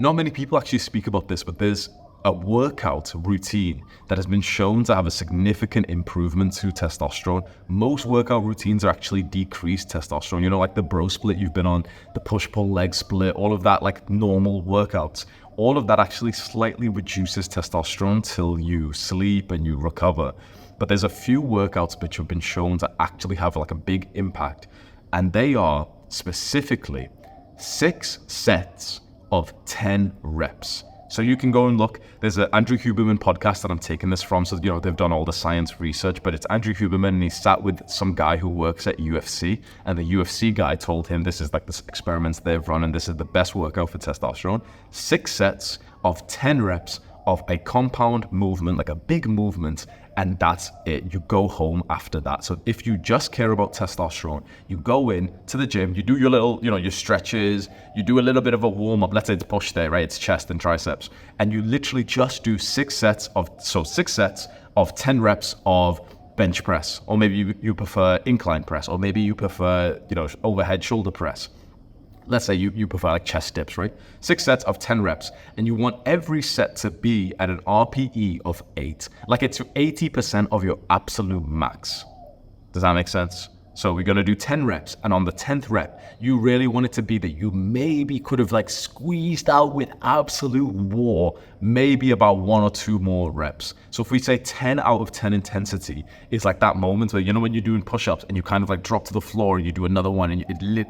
Not many people actually speak about this, but there's a workout routine that has been shown to have a significant improvement to testosterone. Most workout routines are actually decreased testosterone. You know, like the bro split you've been on, the push-pull leg split, all of that, like normal workouts. All of that actually slightly reduces testosterone till you sleep and you recover. But there's a few workouts which have been shown to actually have like a big impact. And they are specifically 6 sets of 10 reps. So you can go and look, there's an Andrew Huberman podcast that I'm taking this from. So, you know, they've done all the science research, but it's Andrew Huberman, and he sat with some guy who works at UFC, and the UFC guy told him this is like the experiments they've run, and this is the best workout for testosterone. 6 sets of 10 reps of a compound movement, like a big movement, and that's it. You go home after that. So if you just care about testosterone, you go in to the gym, you do your little, you know, your stretches, you do a little bit of a warm up. Let's say it's push day, right? It's chest and triceps. And you literally just do 6 sets of 10 reps of bench press, or maybe you prefer incline press, or maybe you prefer, you know, overhead shoulder press. Let's say you prefer like chest dips, right? 6 sets of 10 reps, and you want every set to be at an RPE of 8, like it's 80% of your absolute max. Does that make sense? So we're going to do 10 reps, and on the 10th rep, you really want it to be that you maybe could have like squeezed out with absolute war, maybe about 1 or 2 more reps. So if we say 10 out of 10 intensity is like that moment where, you know, when you're doing push-ups and you kind of like drop to the floor and you do another one, and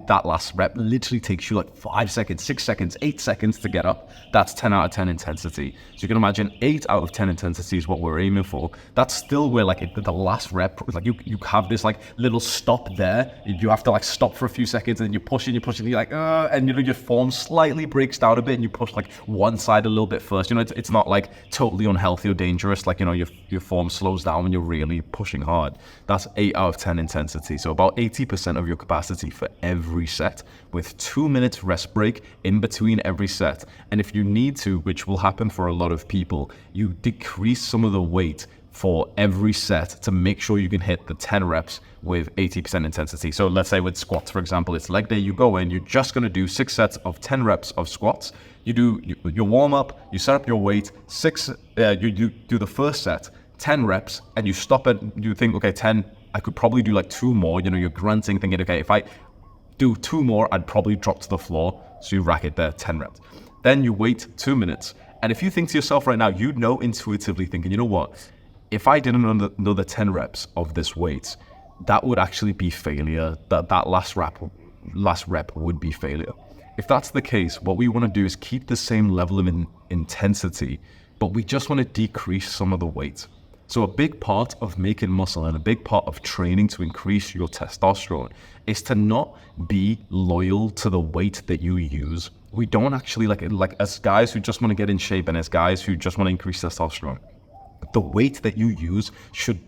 that last rep literally takes you like 5 seconds, 6 seconds, 8 seconds to get up. That's 10 out of 10 intensity. So you can imagine 8 out of 10 intensity is what we're aiming for. That's still where like the last rep, like you have this like little stop there. You have to like stop for a few seconds, and you're pushing, you're like, and you know, your form slightly breaks down a bit, and you push like one side a little bit first. You know, it's not like totally unhealthy or dangerous. Like, you know, your form slows down when you're really pushing hard. That's 8 out of 10 intensity. So about 80% of your capacity for every set, with 2 minutes rest break in between every set. And if you need to, which will happen for a lot of people, you decrease some of the weight for every set to make sure you can hit the 10 reps with 80% intensity. So let's say with squats, for example, it's leg day, you go in, you're just going to do 6 sets of 10 reps of squats. You do your warm up, you set up your weight, you do the first set, 10 reps, and you stop it. You think, okay, 10, I could probably do like 2 more. You know, you're grunting, thinking, okay, if I do 2 more, I'd probably drop to the floor. So you rack it there, 10 reps. Then you wait 2 minutes. And if you think to yourself right now, you know intuitively thinking, you know what? If I did another 10 reps of this weight, that would actually be failure. That last rep would be failure. If that's the case, what we want to do is keep the same level of intensity, but we just want to decrease some of the weight. So a big part of making muscle and a big part of training to increase your testosterone is to not be loyal to the weight that you use. We don't actually like as guys who just want to get in shape, and as guys who just want to increase testosterone, the weight that you use should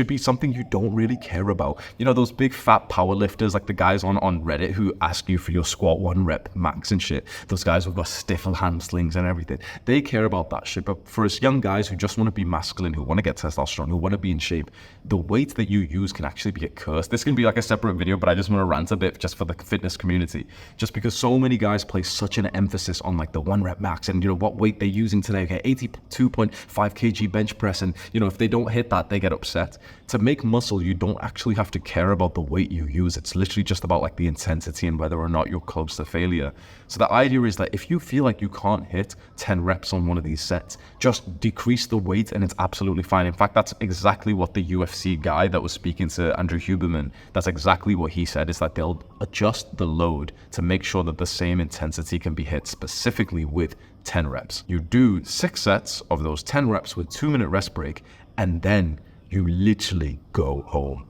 be something you don't really care about. You know, those big fat power lifters, like the guys on Reddit who ask you for your squat 1 rep max and shit. Those guys who've got stiff hamstrings and everything. They care about that shit. But for us young guys who just want to be masculine, who want to get testosterone, who want to be in shape, the weight that you use can actually be a curse. This can be like a separate video, but I just want to rant a bit just for the fitness community. Just because so many guys place such an emphasis on like the 1 rep max and, you know, what weight they're using today. Okay, 82.5 kg bench press, and you know, if they don't hit that, they get upset. To make muscle, you don't actually have to care about the weight you use. It's literally just about like the intensity and whether or not you're close to failure. So the idea is that if you feel like you can't hit 10 reps on one of these sets, just decrease the weight and it's absolutely fine. In fact, that's exactly what the UFC guy that was speaking to Andrew Huberman, that's exactly what he said, is that they'll adjust the load to make sure that the same intensity can be hit specifically with 10 reps. You do 6 sets of those 10 reps with 2-minute rest break, and then you literally go home.